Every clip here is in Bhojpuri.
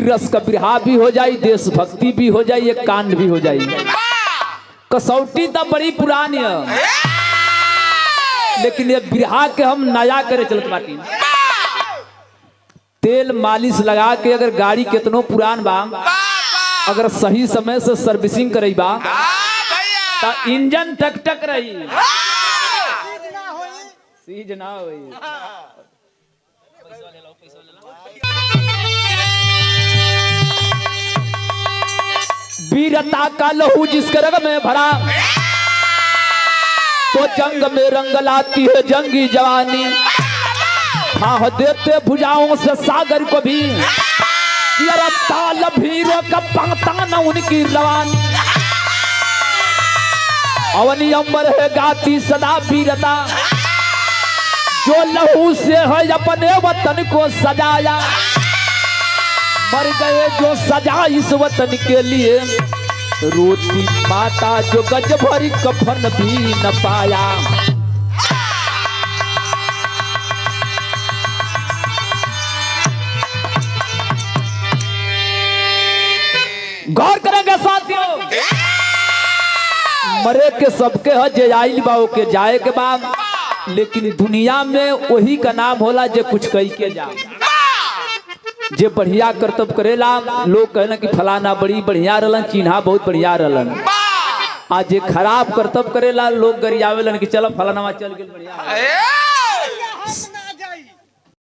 रस का बिरहा भी हो जाए, देशभक्ति भी हो जाए, एक कांड भी हो जाए। कसौटी तो बड़ी पुरानी है, लेकिन ये बिरहा के हम नया करे चलत बाटी। तेल मालिश लगा के अगर गाड़ी कितनो पुरान बा, अगर सही समय से सर्विसिंग करई बा तो इंजन टक टक रही, सीज ना होई। वीरता का लहू जिसके रग में भरा, तो जंग में रंग लाती है जंगी जवानी। हाँ देते भुजाओं से सागर को भी, ताल भीरों का पाता न उनकी रवानी। अवनी अंबर है गाती सदा वीरता, जो लहू से है अपने वतन को सजाया। मर गए जो सजा इस वतन के लिए, रोती माता जो गज भरी कफन भी न पाया। गौर करेंगे साथियों, मरे के सबके है, जे आइल बा के जाए के बाद, लेकिन दुनिया में वही का नाम होला जे कुछ कही के जा। जे बढ़िया कर्तव्य करेला, लोग कहना कि फलाना बड़ी बढ़िया रहलन, चिन्हा बहुत बढ़िया रहलन। आज जे खराब कर्तव्य करेला, लोग गरियावेलन कि चलो फलाना चल गेल बढ़िया।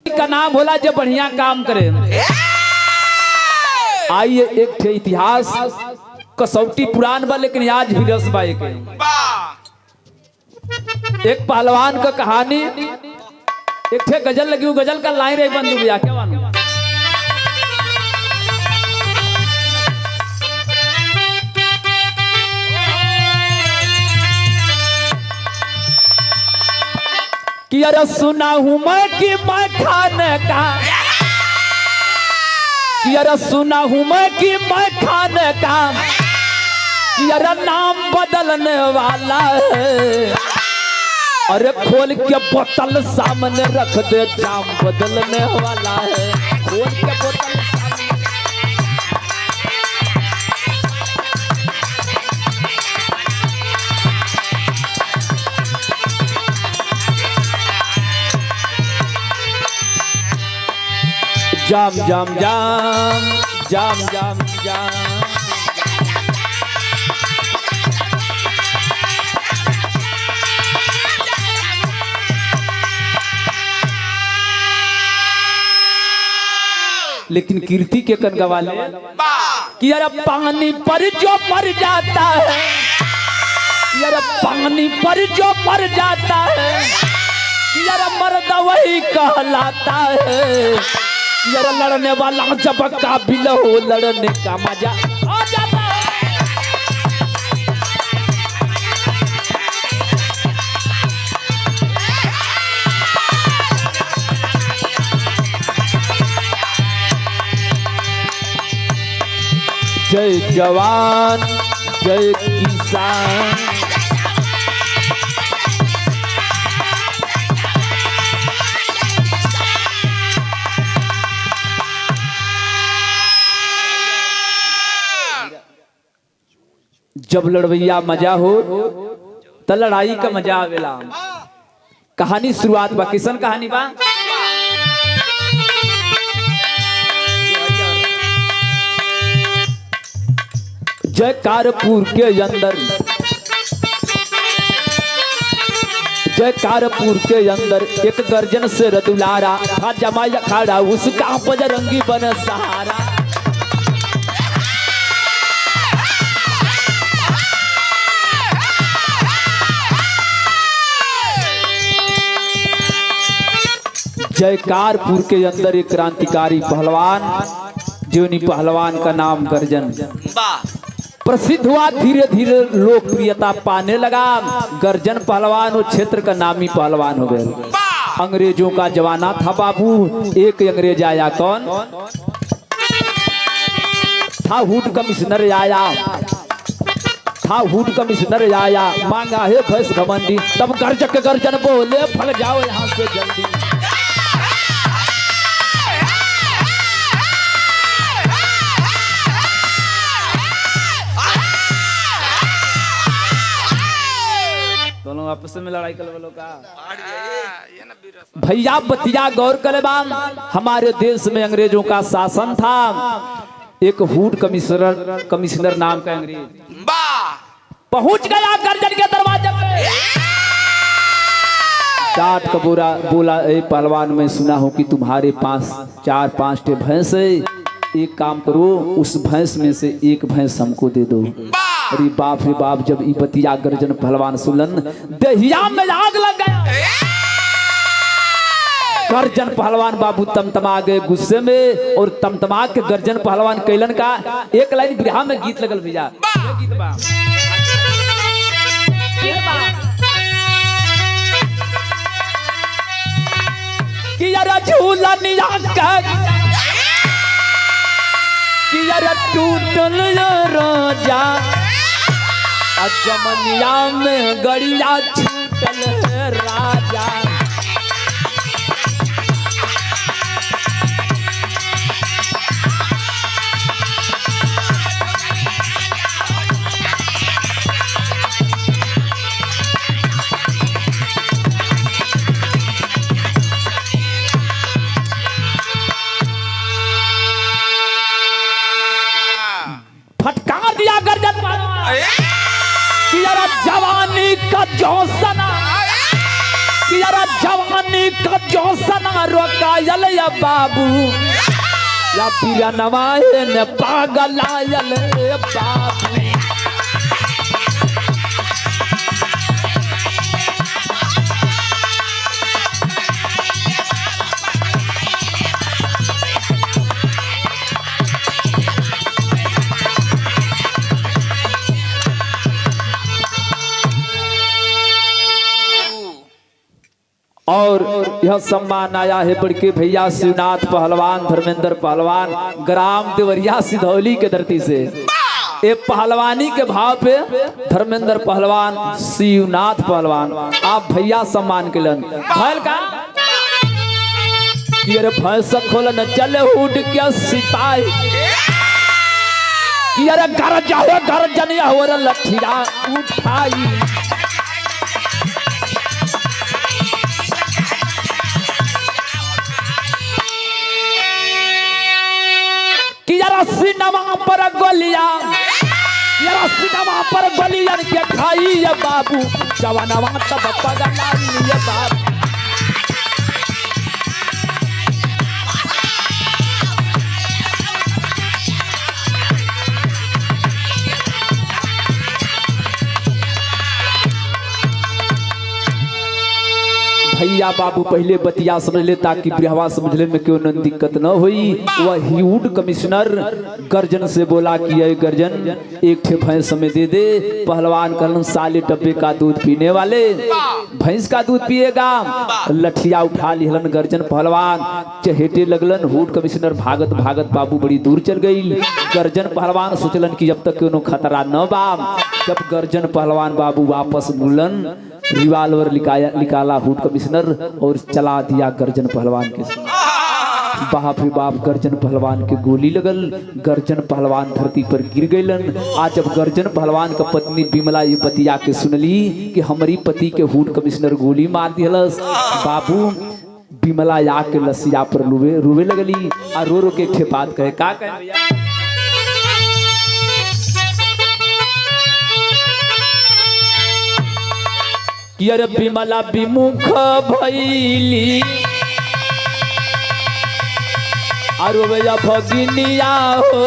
का नाम होला जे बढ़िया काम करे। आइए एक ठे इतिहास, कसौटी पुरान बा लेकिन आज भी रस बा। एक पहलवान का कहानी, एक ठे गजल लगी, गजल का लाइन रही बंधु भैया क्या वाला? कि अरे सुना हूं मैं कि मैं खाने का, कि अरे सुना हूं मैं कि मैं खाने का, कि अरे नाम बदलने वाला है। अरे खोल के बोतल सामने रख दे, जाम बदलने वाला है। खोल के बोतल सामने। जाम जाम जाम जाम जाम जाम। लेकिन कीर्ति के कन गवाले कि यार पानी पर जो मर जाता है, यार पानी पर जो मर जाता है, यार मर्द वही कहलाता है। यार लड़ने वाला जब काबिल हो, लड़ने का मजा आ जाता है। जय जवान जय किसान, जब लड़वैया मजा हो तो लड़ाई का मजा आवेला। कहानी शुरुआत बा, किसन कहानी बा। जयकारपुर के अंदर जयकारपुर के अंदर एक गर्जन से रदुलारा था जमाई अखाड़ा उसका बजरंगी बन सहारा। जयकारपुर के अंदर एक क्रांतिकारी पहलवान जीवनी पहलवान का नाम गर्जन प्रसिद्ध हुआ, धीरे धीरे लोकप्रियता पाने लगा। गर्जन पहलवान उस क्षेत्र का नामी पहलवान हो गए। अंग्रेजों का जमाना था बाबू। एक अंग्रेज आया, कौन था? हुड कमिश्नर आया था, हुड कमिश्नर आया, मांगा है भैंस घमंडी। तब गर्जन बोले भाग जाओ यहाँ से जल्दी। दोनों आपस में लड़ाई कर बोलो का भैया बतिया गौर कलेबान। हमारे देश में अंग्रेजों का शासन था। एक हुड कमिश्नर नाम का अंग्रेज पहुंच गया गर्जन के दरवाजे पे। डांट कबूरा बोला, ए पहलवान, मैं सुना हूं कि तुम्हारे पास 4-5 टे भैंस है। एक काम करो, उस भैंस में से एक भैंस हमको दे दो। अरे बाप रे बाप, जब ई बतिया गर्जन पहलवान सुनन दहिया में आग लग गया। गर्जन पहलवान बाबू तमतमा गए गुस्से में, और तमतमा के गर्जन पहलवान कैलन का एक लाइन बिरहा में गीत लगल भैया। कि यार झूलनिया कि यार टूटल रोजा जमनिया में गड़िया छूटल राजा। फटकार दिया गर्जन कि यार जवानी का जोशना, कि यार जवानी का जोशना रोकायल या बाबू, या पिया नवाए ने पागल आयल बाबू। और यह सम्मान आया है बड़के भैया शिवनाथ पहलवान, धर्मेंद्र पहलवान, ग्राम देवरिया सिधौली के धरती से। ये पहलवानी के भाव पे धर्मेंद्र पहलवान, शिवनाथ पहलवान, आप भैया सम्मान के लन भैल का ये भैंस खोल न चले उठ के सिपाही, ये गर्जन हो लठिया उठाई। सिनेमा पर गोलिया, सिनेमा पर गोलियन के खाई ये बाबू, जवानवा तब पगला ये बाबू। भैया बाबू पहले बतिया समझ ले ताकि बिरहवा समझने में क्यों न दिक्कत न हुई। वह हुड कमिश्नर गर्जन से बोला कि ये गर्जन एक ठे भैंस में दे दे। पहलवान कहलन साले डब्बे का दूध पीने वाले, भैंस का दूध पिएगा। लठिया उठा लिहलन गर्जन पहलवान, चहेटे लगलन। हुड कमिश्नर भागत भागत बाबू बड़ी दूर चल गई। गर्जन पहलवान सोचलन कि जब तक कोनो खतरा न बा। जब गर्जन पहलवान बाबू वापस मुड़लन, रिवाल्वर निकाला हुड कमिश्नर और चला दिया गर्जन पहलवान के साथ। बाप रे बाप, गर्जन पहलवान के गोली लगल। गर्जन पहलवान धरती पर गिर गईलन। आज जब गर्जन पहलवान का पत्नी बिमला ये बतिया के सुनली कि हमारी पति के हुड कमिश्नर गोली मार दिहलस, बाबू बिमला या के लसिया पर रोवे लगली। आ रो रो के एक ठे बात कहे, का कहे भैया? कि अरे विमला विमुख भैली अरे भैया भगिनिया हो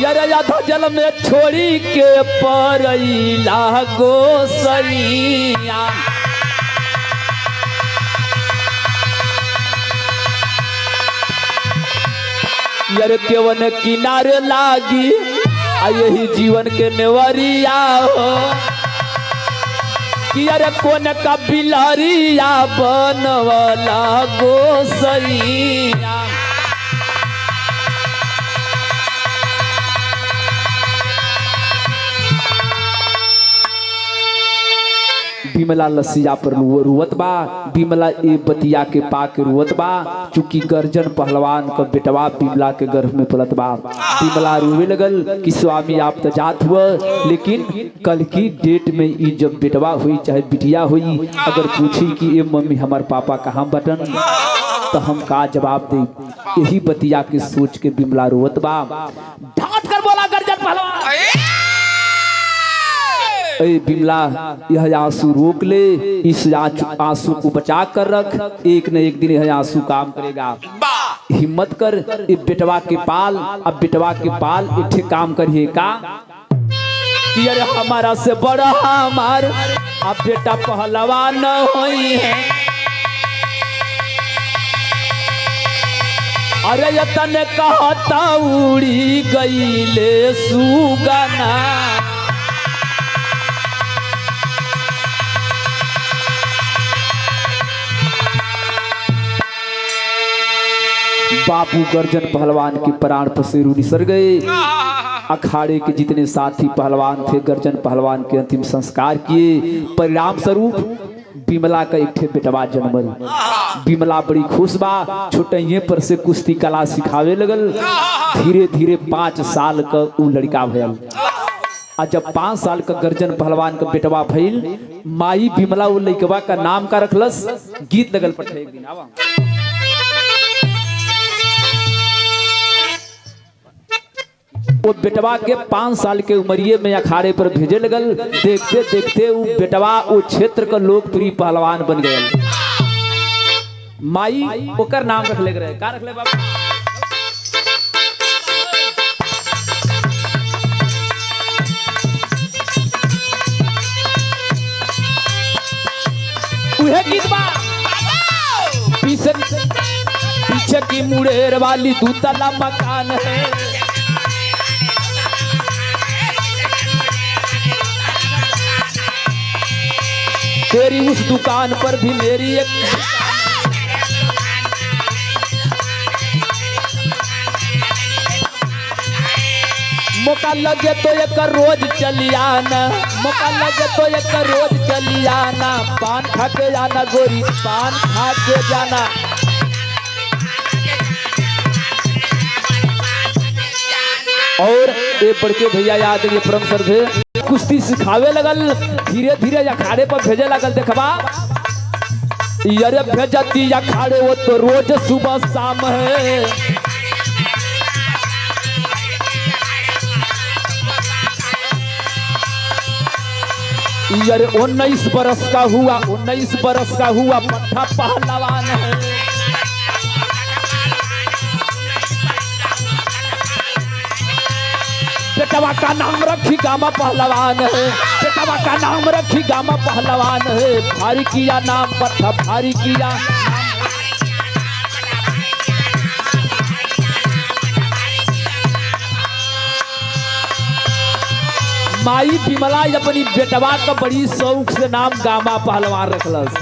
यार यादा जल में छोड़ी के परैला गोसैया यार केवन किनारे लागी आ यही जीवन के नेवरिया हो कि यार कोन का बिलरिया बनवला गोसैया बिमला लसिया पर रुवत बा बिमला ए बतिया के पाक रुवत बा चूंकि गर्जन पहलवान का बेटवा बिमला के गर्भ में पलत बा बिमला रोवे लगल कि स्वामी आप तो जात हुआ लेकिन कल की डेट में ई जब बेटवा हुई चाहे बिटिया हुई अगर पूछी कि ए मम्मी हमार पापा कहाँ बटन तो हम का जवाब दे यही बतिया के सोच के बिमला रोवत बा डांट कर बोला गर्जन पहलवान बिमला यह आंसू रोक ले इस आंसू को बचा कर रख एक न एक दिन यह आंसू काम करेगा हिम्मत कर बेटवा के पाल अब बेटवा के पाल इठे काम करिए का कि अरे हमारा से बड़ा हमार अब बेटा पहलवान होई है अरे यतन कहता उड़ी गईले सुगना बाबू गर्जन पहलवान के प्राण पसेरू निसर गए अखाड़े के जितने साथी पहलवान थे गर्जन पहलवान के अंतिम संस्कार किए परिणाम स्वरूप बिमला का एक ठे बेटवा जन्मल बिमला बड़ी खुश बा छोटे पर से कुश्ती कला सिखावे लगल धीरे धीरे 5 साल का उ लड़का भयल आ जब 5 साल का गर्जन पहलवान का बेटवा भइल माई बिमला वो लड़कवा का नाम का रखलस गीत लगल पठे एक दिन आवा वो बेटवा के 5 साल के उमरिए में अखाड़े पर भेजे लगल देखते देखते वो बेटवा वो क्षेत्र का लोकप्रिय पहलवान बन गए माई ओकर नाम रख ले रहे का रख ले बाबा उहे गीत बा पीछे की मुड़ेर वाली दूतला मकान है तेरी उस दुकान पर भी मेरी एक मौका लगे तो एक रोज चली आना मौका लगे तो एक रोज चली आना पान खा के जाना गोरी पान खा के जाना और ये बड़के भैया याद ये परम सर थे कुश्ती सिखावे लगल धीरे धीरे अखाड़े पर भेजे लगल देखबा यारे भेजती अखाड़े वो तो रोज सुबह शाम है यारे 19 बरस का हुआ 19 बरस का हुआ पट्टा पहलवान है बेटवा का नाम रखी गामा पहलवान है बेटवा का नाम रखी गामा पहलवान है भारी किया नाम पट्टा भारी किया माई बिमला अपनी बेटवा का बड़ी शौक से नाम गामा पहलवान रखलस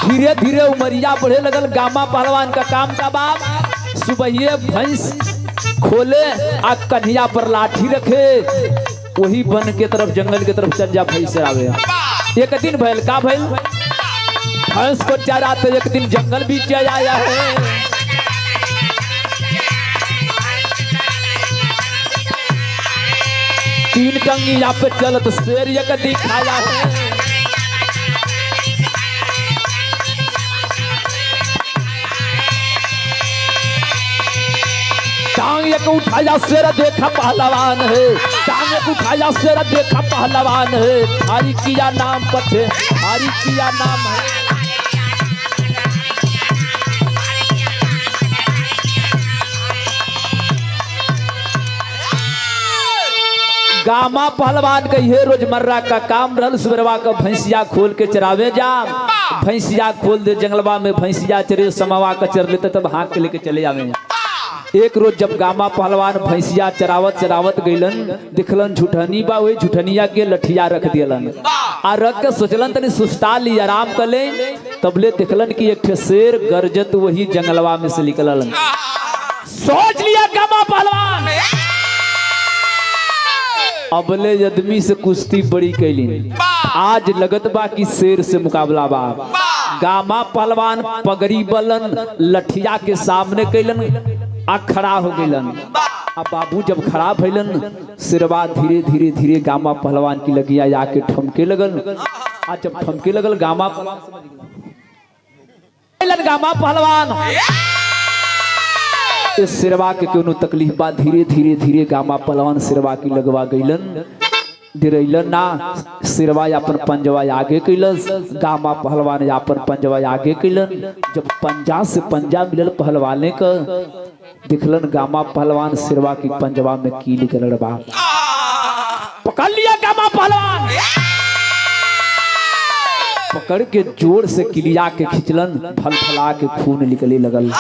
धीरे धीरे उमरिया बढ़े लगल गामा पहलवान का काम का बाप सुबह भैंस खोले आ कन्हिया पर लाठी रखे वही बन के तरफ जंगल के तरफ चल जा भैंस आवे एक दिन भैल का भैल भैंस को चराते एक दिन जंगल भी चल आया है तीन टंगी यहाँ पे चलत शेर एक दिखाया है टांग एक उठाया शेर देखा पहलवान है, टांग एक उठाया शेर देखा पहलवान है, हरी किया नाम पथे, हरी किया नाम है। गामा पहलवान का ये रोजमर्रा का काम रहल, सुबरवा का भैंसिया खोल के चरावे जा, भैंसिया खोल दे जंगलवा में भैंसिया चरे, समवा का चर लेते तब हाँक के लेके चले जावे। एक रोज जब गामा पहलवान भैंसिया चरावत चरावत गईलन, दिखलन झुठनी बा, वही झुठनिया के लठिया रख दियलन, आ रख के सोचलन तनी सुस्ता ली आराम कर ले, तबले दिखलन कि एक शेर गरजत वही जंगलवा में से निकललन। सोच लिया गामा पहलवान अबले आदमी से कुश्ती बड़ी कैली, आज लगत बा कि शेर से मुकाबला बा। गामा पहलवान पगड़ी बलन लठिया के सामने कैलन, आ खड़ा हो गईलन। अब बाबू जब खड़ा भइलन, शेरवा धीरे धीरे धीरे गामा पहलवान की लगिया आके ठमके लगल। आज जब ठमके लगल गामा पहलवान इस सिरवा के कोनो तकलीफ बा, धीरे धीरे धीरे गामा पहलवान सिरवा की लगवा गईलन, दिरैलन ना, सिरवा अपन पंजवा आगे कैलस, गामा पहलवान अपन पंजवा आगे कैलन। जब पंजा से पंजा मिलल पहलवाने का, दिखलन गामा पहलवान सिरवा की पंजवा में कील के लड़बा, पकड़ लिया गामा पहलवान, पकड़ के जोर से किलिया के खिंचलन, फलफला के खून निकले लगल।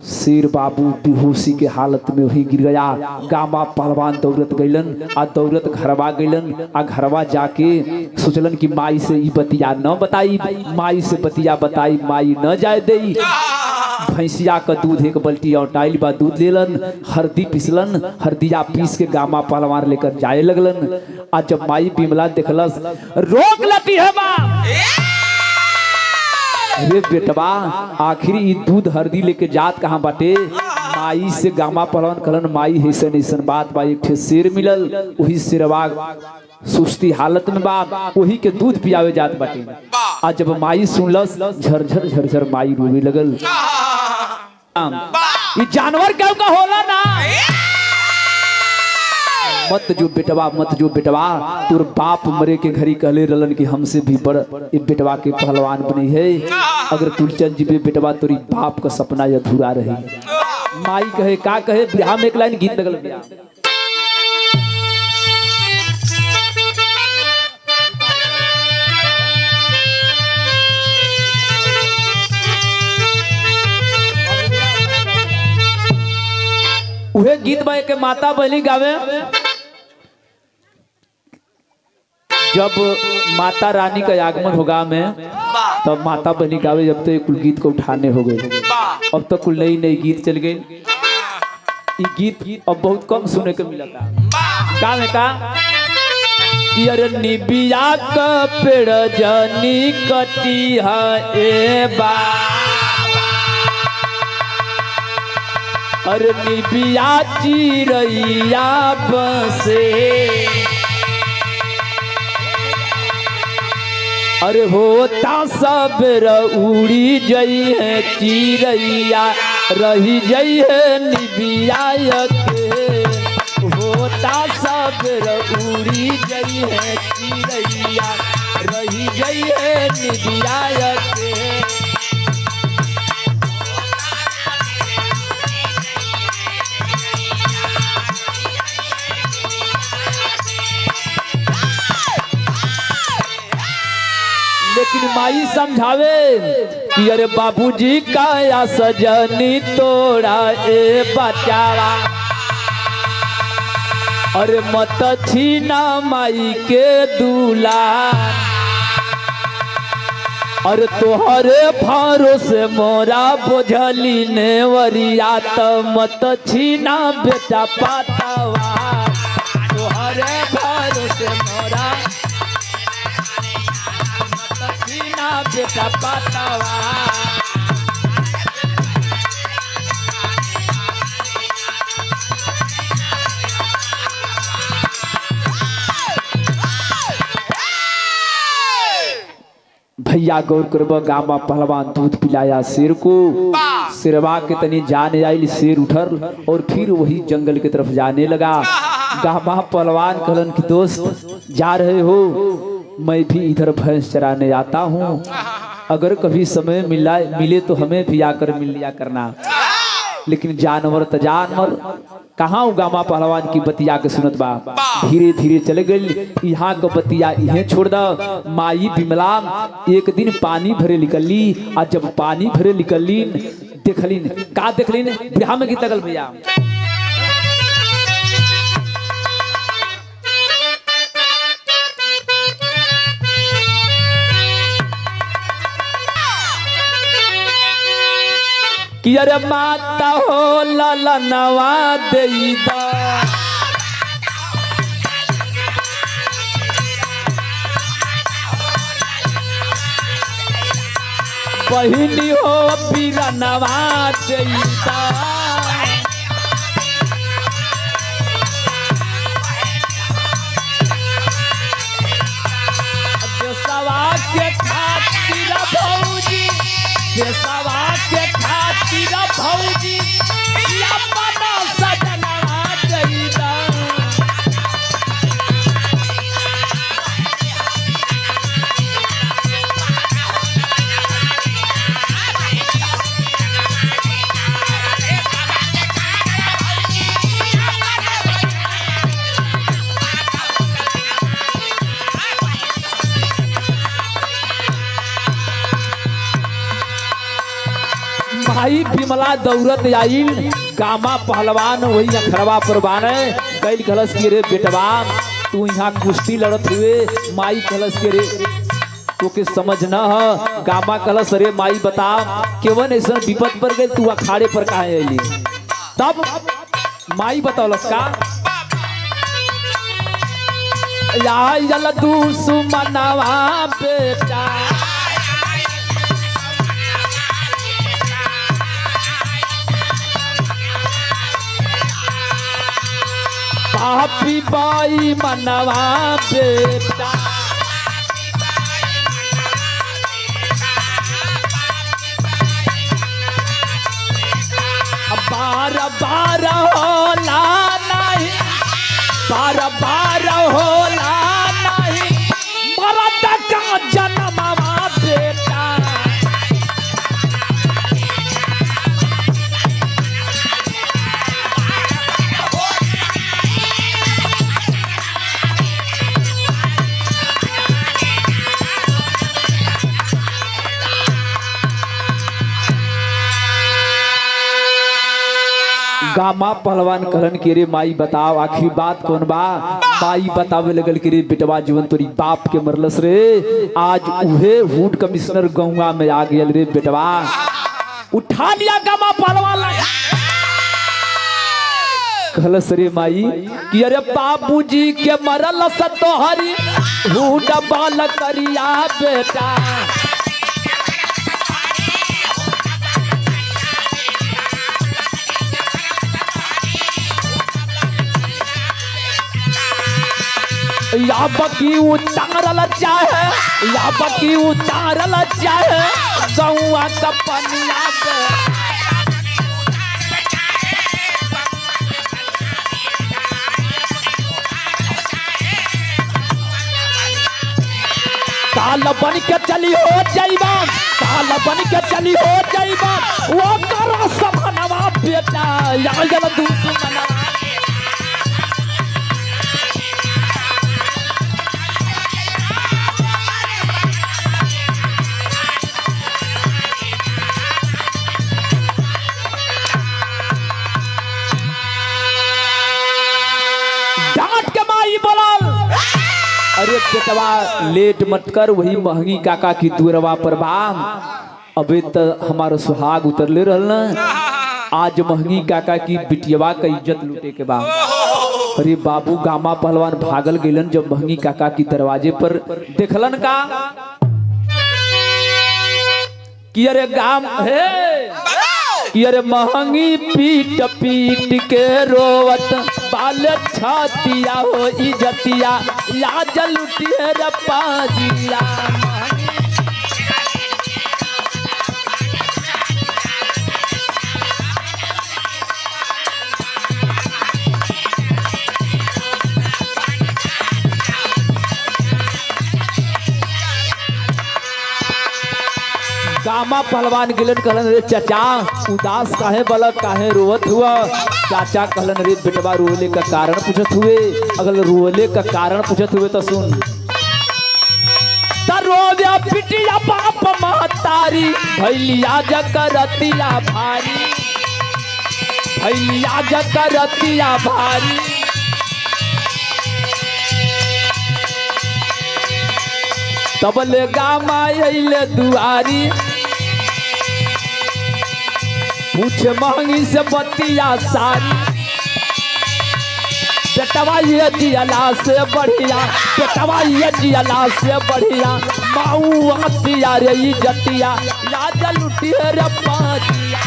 शेर बाबू बेहोशी के हालत में वही गिर गया। गामा पहलवान दौड़त गईलन, आ दौड़त घरवा गईलन, आ घरवा जाके सोचलन कि माई से ई बतिया न बताई, माई से बतिया बताई माई न जाए दई। भैंसिया का दूध एक बल्टी औटाइल बा, दूध लेलन, हरदी पिसलन, हरदिया पीस के गामा पहलवान लेकर जाए लगलन। आ जब माई बिमला देखलस, रोक लती है बा, अरे बेटवा आखिर ई दूध हरदी लेके जात कहाँ बाटे। माई से गामा पहलवान कहलन, माई ऐसन ऐसन बात बा, एक ठे शेर मिलल, वही शेरवा सुस्ती हालत में बा, वही के दूध पियावे जात बाटे। आ जब माई सुनलस, झरझर झरझर माई रोवे लगल। ई जानवर क्यों का होला ना, मत जो बेटवा मत जो बेटवा, तोर बाप मरे के घड़ी कहले रहलन कि हमसे भी बड़ ये बेटवा के पहलवान बनी है, अगर तू चल जीबे बेटवा तोरी बाप का सपना अधूरा रही। माई कहे का कहे, बिहार में एक लाइन गीत लगल बिया, उहे गीत बा के माता बहनी गावे। जब माता रानी का आगमन होगा में, तब माता बहनी गावे, जब तो कुल गीत को उठाने हो गए, अब तो कुल नई नई गीत चल गई। ये गीत अब बहुत कम सुने को मिला था। का में का कि अरे निबिया का पेड़ जनी कटी है ए बा, अरे निबिया चिरैया बसे, अरे होता सबेर उड़ी जई है चिरैया, रही जई है निबिया के, होता सबेर उड़ी जई है चिरैया, रही जई है निबिया के। लेकिन माई समझावे कि अरे बाबूजी काया सजनी तोड़ा ए बचावा, अरे मत छीना माई के दूला, अरे तोहरे भरोसे मोरा बोझली नेवरिया, तो मत छीना बेटा पातावा, तोहरे भरोसे मोरा बेटा पातावा। भैया गौर करब, गामा पहलवान दूध पिलाया शेर को, शेरवा के तनी जाने आइल, शेर उठल और फिर वही जंगल की तरफ जाने लगा। गामा पहलवान कहलन कि दोस्त जा रहे हो, मैं भी इधर भैंस चराने आता हूँ, अगर कभी समय मिले तो हमें भी आकर मिल लिया करना। लेकिन जानवर तो जानवर कहाँ गामा पहलवान की बतिया के सुनत बा। धीरे धीरे चले गई, यहाँ का बतिया इन्हें छोड़ द। माई बिमला एक दिन पानी भरे निकली, और जब पानी भरे निकली देखलिन का देखलिन बिहार में गीत लगल भैया। कि अरे माता हो ललनवा देईदा, बहिनी हो बिरनवा देईदा, देशवा के खातिर भौजी, देशवा के खातिर भौजी अपना सजनवा देईदा। भाई बिमला दौड़त आइल, गामा पहलवान वही अखरवा पर बाने गैल, कलश के रे बेटवा तू यहाँ कुश्ती लड़त हुए। माई कलश के रे तो के समझ न ह। गामा कलश रे माई बता केवन ऐसा विपद पर गए, तू अखाड़े पर काहे अली। तब माई बतौलस का या दुश्मनवा बेटा, पापी बाई मनवा बेटा, बार बार होला नहीं, बार बार होला नहीं, मरद का जन्मवा बेटा। गामा पहलवान कहलन के रे माई बताओ आखिर बात कौन बा। माई बतावे लगल कि रे बेटवा जीवन तोरी बाप के मरलस रे, आज उहे हुड कमिश्नर गौवा में आ गया रे बेटवा। उठा लिया गामा पहलवान कहलस रे माई कि अरे बाबूजी के मरलस तोहरी हुड बाल करिया बेटा। या बकी उतारल चाहे, या बकी उतारल चाहे गौआ का पनिया पे। काल बन के चली हो जाइबा, काल बन के चली हो जाइबा, वो करो समनवा बेटा। या जल दुश्मनवा अरे बेटवा लेट मत कर, वही महंगी काका की दूरवा पर बाम। अबे तो हमारा सुहाग उतरले रहल न, आज महंगी काका की बिटियावा का इज्जत लूटे के बाद। अरे बाबू गामा पहलवान भागल गेलन, जब महंगी काका की दरवाजे पर देखलन का कि अरे गाम है कि अरे महंगी पीट पीट के रोवत बाल छातिया हो इजतिया, लाज लुटिए रे पाजिया। गामा पहलवान गिलन कहलन रे चाचा उदास काहे बलक काहे रोवत हुआ। चाचा कहलन रे बेटवा रोले का कारण पूछत हुए। अगर रोले का कारण पूछत हुए तो सुन। रोव्या पिटिया बाप महतारी भैलिया जकरतिया भारी भैलिया जकरतिया भारी। तबले गामा अइले दुआरी पूछ महंगी से बतिया सारी। बेटवा ये जियाला से बढ़िया बेटवा ये जियाला से बढ़िया माऊ आतिया रे जतिया लाज लुटी रे पाजिया।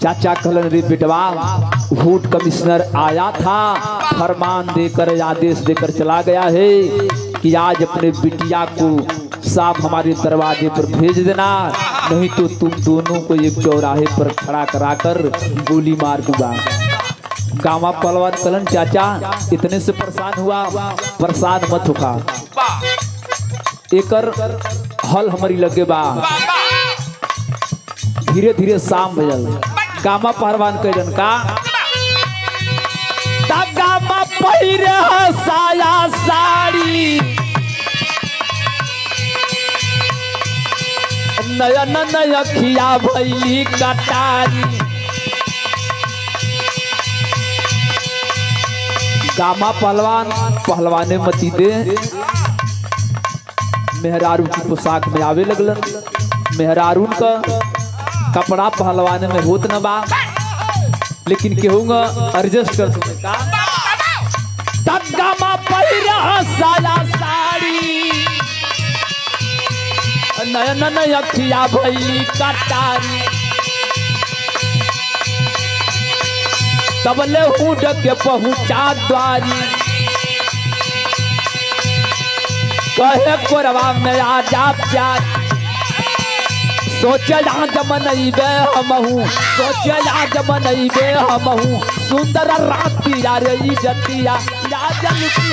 चाचा कहलन रे बेटवा हुट कमिश्नर आया था फरमान देकर आदेश देकर चला गया है कि आज अपने बिटिया को साहब हमारे दरवाजे पर भेज देना नहीं तो तुम दोनों को एक चौराहे पर खड़ा कराकर गोली मार दूंगा। गामा पहलवान कहलन चाचा इतने से परेशान हुआ परेशान मत होगा एकर हल हमारी लगे बा। धीरे धीरे शाम भजल गामा पहलवान कहलन का गामा पहिरे साया साड़ी नयन नयखिया भैली कटारी। गामा पहलवान पहलवाने मती दे मेहरारू की पोशाक में आवे लगलन। मेहरारू का कपड़ा पहलवाने में होत न बा लेकिन केहूँगा एडजस्ट कर दूंगा का गामा पहिरा साया साड़ी नयन नयखिया भैली कटारी। तबले हुड के पहुँचा द्वारी कहे कोरवा में आजा प्यारी। सोचे आज मनइबे हमहू सोचे आज मनइबे हमहू सुंदर राती रे जतिया लाज लुटी।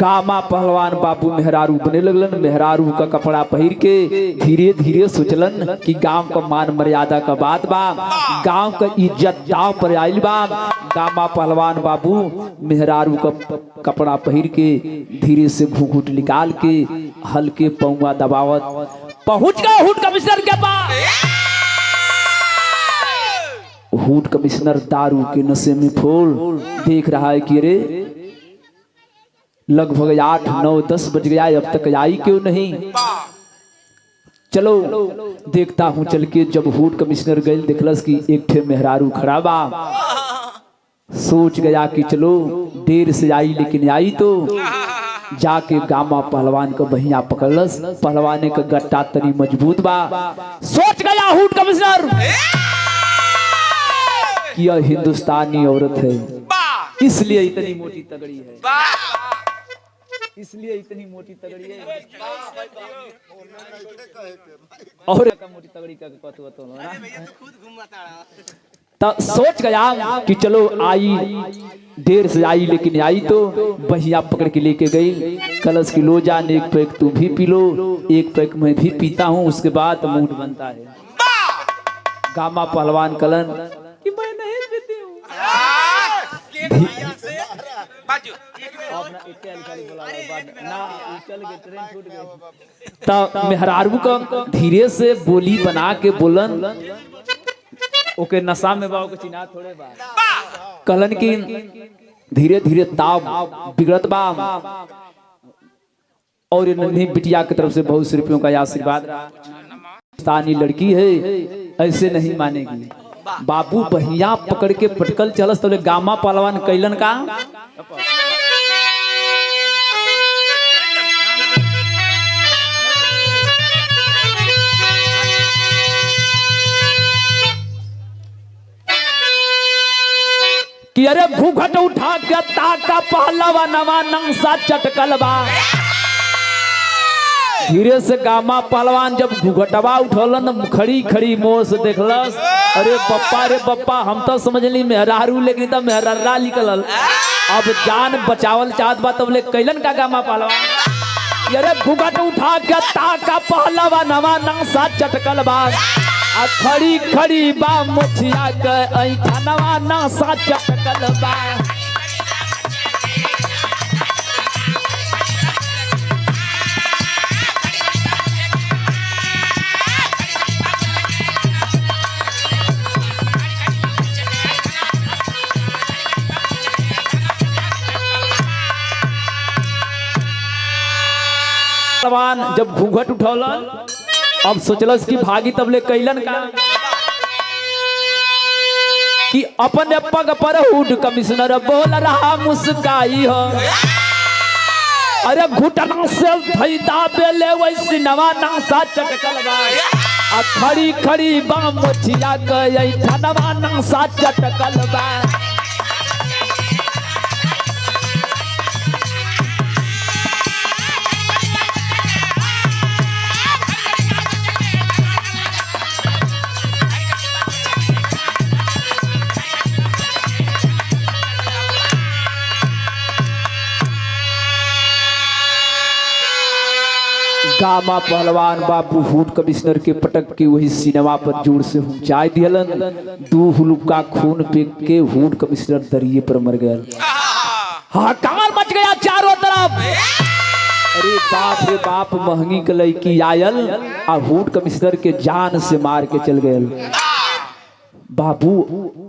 गामा पहलवान बाबू मेहरारू बने लगलन। मेहरारू का कपड़ा पहिर के धीरे धीरे सोचलन कि गांव का मान मर्यादा का बात बा गांव का इज्जत दाव पर आइल बा। गामा पहलवान बाबू मेहरारू का कपड़ा पहिर के धीरे से घूंघट निकाल के हल्के पौवा दबावत पहुंच गए हुट कमिश्नर के पास। हुट कमिश्नर दारू के नशे में फूल देख रहा है कि रे लगभग 8, 9, 10 बज गया अब तक आई क्यों नहीं। चलो देखता हूँ चल के। जब हुट कमिश्नर गए देखलस कि एक ठे मेहरारू खड़ा बा। सोच गया कि चलो देर से आई लेकिन आई तो जाके गामा पहलवान का बहिया पकड़लस। पहलवाने का गट्टा तनी मजबूत बा। सोच गया हुट कमिश्नर कि यह हिंदुस्तानी औरत है इसलिए इतनी मोटी तगड़ी है इसलिए इतनी मोटी तगड़ी है और मोटी तगड़ी का तो सोच गया कि चलो आई देर से आई लेकिन आई तो बहिया पकड़ के लेके गई। कलश की लो जान एक पैक तू भी पी लो एक पैक मैं भी पीता हूँ उसके बाद मूड बनता है। गामा पहलवान कलन कि मैं नहीं पीती हूँ तो मेहरारू का धीरे से बोली बना के बोलन ओके नशा में बाव के चिन्हा थोड़े बा कहलन की धीरे धीरे ताव बिगड़त बा और नन्ही बिटिया की तरफ से बहुत से रुपयों का आशीर्वाद रहा। स्थानीय लड़की है ऐसे नहीं मानेगी बाबू बहिया पकड़ के पटकल चलस तो गामा पहलवान कैलन का कि अरे घूंघट उठा के ताका पहलवा नवा नंसा चटकल बा। धीरे से गामा पहलवान जब घूंघटवा उठौलन खड़ी खड़ी मोह से देखलस, अरे बप्पा हम तो समझली मेहरारू लेकिन तब मेहरारा निकलल। अब जान बचावल चाहत बा तब ले कैलन का गामा पहलवान, अरे घूंघट उठा के ताका पहलवा नवा नंसा चटकल बा। आ खड़ी खड़ी बा मुछिया के ऐठा नवा नंसा चटकल बा। जब घूंघट उठौलन अब सोचलस कि भागी तब ले कैलन का कि अपने पग पर हुड कमिश्नर बोल रहा मुस्काई हो। अरे घुटना से धैदा बेले वैसी नवा नंसा चटकल बा। आ खड़ी खड़ी बा मुछिया के नवा नंसा चटकल बा। गामा पहलवान बाबू हुड कमिश्नर के पटक के वही सिनेमा पर जोर से हुंचाई दियलन। दो हुलुका खून फेंक के हुड कमिश्नर दरिये पर मर गए। हाहाकार मच गया चारों तरफ। अरे बाप रे बाप, महंगी के लड़की आयल आ हुड कमिश्नर के जान से मार के चल गए। बाबू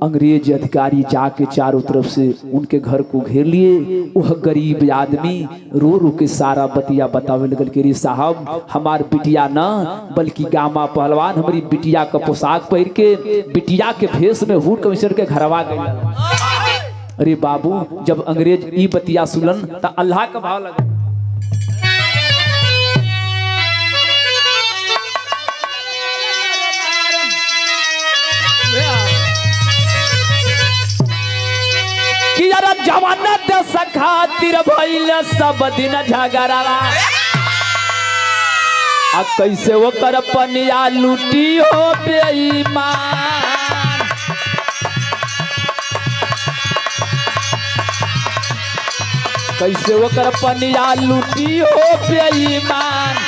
अंग्रेज अधिकारी जाके चारों तरफ से उनके घर को घेर लिए। वह गरीब आदमी रो रो के सारा बतिया बतावे लगल कि रे साहब हमार बिटिया न बल्कि गामा पहलवान हमारी बिटिया का पोशाक पहन के बिटिया के भेष में हुड कमिश्नर के घरवा गए। अरे बाबू जब अंग्रेज ई बतिया सुनलन तो अल्लाह का भाव लगा। कि यार जवानत सखातिर भइल सब दिन झगड़ावा। आ कैसे वो कर पनिया लूटी हो बेईमान। कैसे वो कर पनिया लूटी हो बेईमान।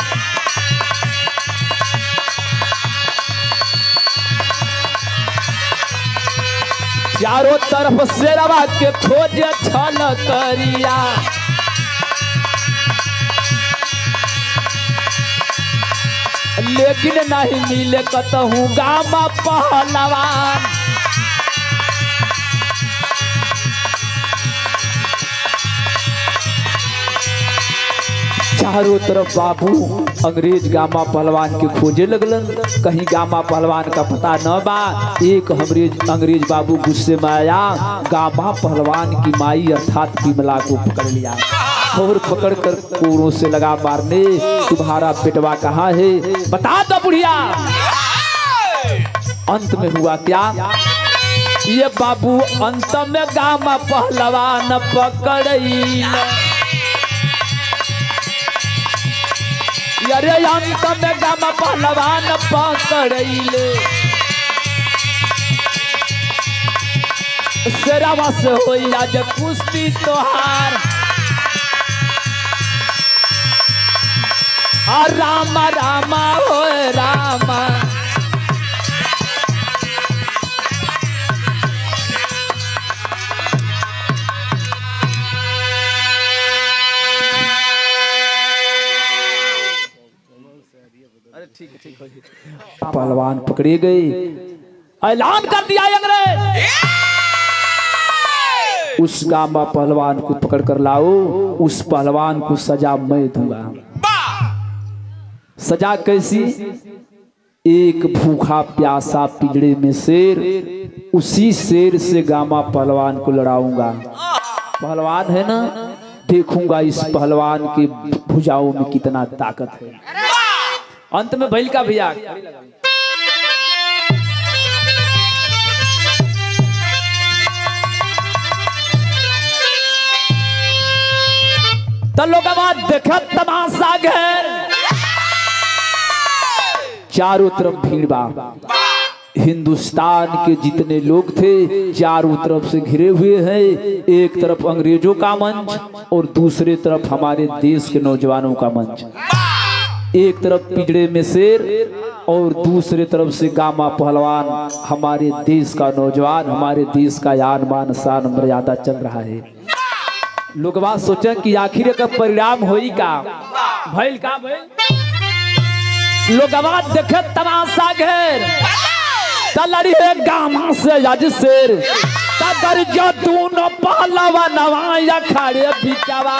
चारों तरफ शेरवा के खोजे छल करिया। लेकिन नहीं मिले कतहूँ गामा पहलवान। चारों तरफ बाबू अंग्रेज गामा पहलवान के खोजे लगलन। कहीं गामा पहलवान का पता न बा। एक अंग्रेज बाबू गुस्से में आया, गामा पहलवान की माई अर्थात विमला को पकड़ लिया और पकड़ कर कोरों से लगा मारने। तुम्हारा बेटवा कहाँ है बता दो बुढ़िया। अंत में हुआ क्या, ये बाबू अंत में गामा पहलवान पकड़ई। अरे अंत में गामा पहलवान पकड़ैले। शेरवा से होई आज कुश्ती तोहार। रामा रामा हो रामा। पहलवान पकड़े गए। ऐलान कर दिया अंग्रेज, उस गामा पहलवान को पकड़ कर लाओ। उस पहलवान को सजा मैं दूंगा। सजा कैसी, एक भूखा प्यासा पिंजड़े में शेर, उसी शेर से गामा पहलवान को लड़ाऊंगा। पहलवान है ना, देखूंगा इस पहलवान के भुजाओं में कितना ताकत है। अंत में भैल का भैया तो लोग देखा तमाशा घेर, चारों तरफ भीड़ बा। हिंदुस्तान के जितने लोग थे चारों तरफ से घिरे हुए हैं। एक तरफ अंग्रेजों का मंच और दूसरे तरफ हमारे देश के नौजवानों का मंच। एक तरफ पिंजड़े में शेर और दूसरे तरफ से गामा पहलवान, हमारे देश का नौजवान, हमारे देश का आन बान शान मर्यादा चल रहा है। लोग बात सोचे कि आखिर का परिणाम होई का भइल का भइल। लोग आवाज देखे तमाशा घेर, तलड़ी है गामा से आज शेर, तगर जो दोनों पहलवा नवाया खड़े बिचावा।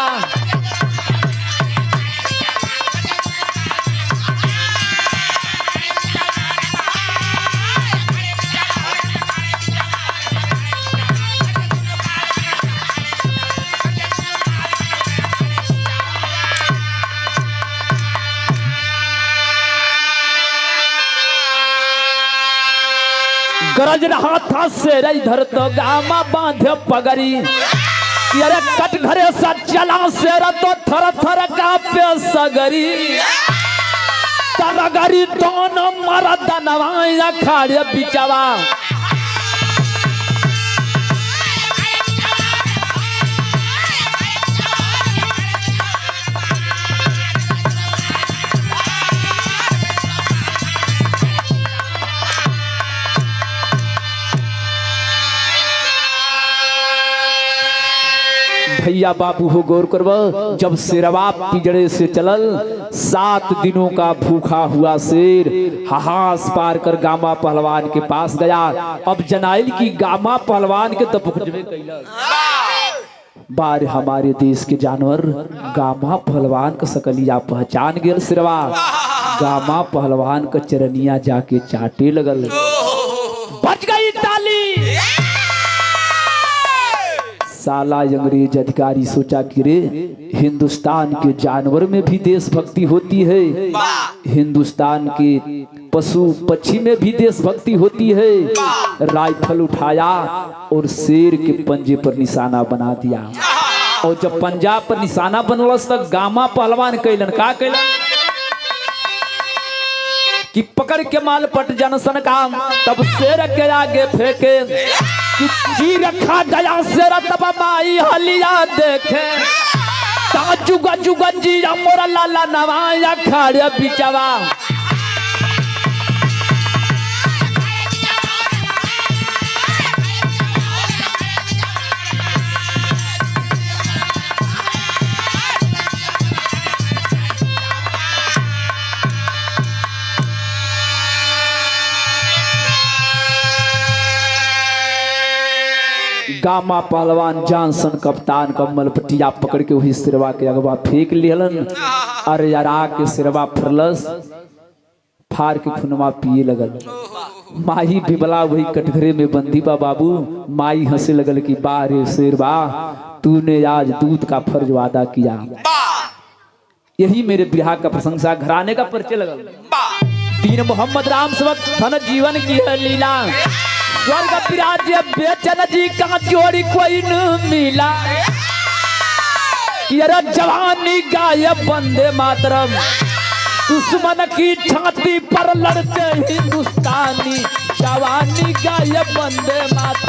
गरज रहा था शेर इधर तो गामा बांधे पगड़ी, अरे कट घरे सा चला शेर तो थर थर कांपे सगरी। तरगरी दोनों मरद नवाया खड़े बिचवा। भैया बाबू हो गौर करवा, जब शेरवा पिंजड़े से चलल 7 दिनों का भूखा हुआ शेर हाहास पार कर गामा पहलवान के पास गया। अब जनाइल की गामा पहलवान के तपखजबे कैला। बार हमारे देश के जानवर गामा पहलवान का सकलिया पहचान गेल। शेरवा गामा पहलवान का चरनिया जाके चाटे लगल। बच गई ताली। साला अंग्रेज अधिकारी सोचा कि रे हिंदुस्तान के जानवर में भी देशभक्ति होती है, हिंदुस्तान के पशु पक्षी में भी देशभक्ति होती है। राइफल उठाया और शेर के पंजे पर निशाना बना दिया। और जब पंजा पर निशाना बनलस तक गामा पहलवान कैलन का कैलन कि पकड़ के माल पट जनसन काम। तब शेर के आगे फेंके जी रखा गया शेर, तब माई हलिया देखे जुगा जुगा जी मोरा लाला नवाया खड़े बिचवा। गामा पहलवान जानसन कप्तान कमल पटिया पकड़ के वही सिरवा के अगवा फेंक लिहलन। अरे यारा के सिरवा फरलस, फार के खुनवा पिए लगल। माही बिबला वही कटघरे में बंदी बा बाबू। माई हंसे लगल कि बा रे शेरवा, तूने आज दूध का फर्ज वादा किया। यही मेरे बिरहा का प्रशंसा घराने का परिचय लगल। दीन मोहम्मद राम सेवक धन जीवन की है लीला, स्वर्ग विराज्य बेचन जी का जोड़ी कोई न मिला। यार जवानी गाय बंदे मातरम, दुश्मन की छाती पर लड़ते हिंदुस्तानी। जवानी गाय बंदे मातरम।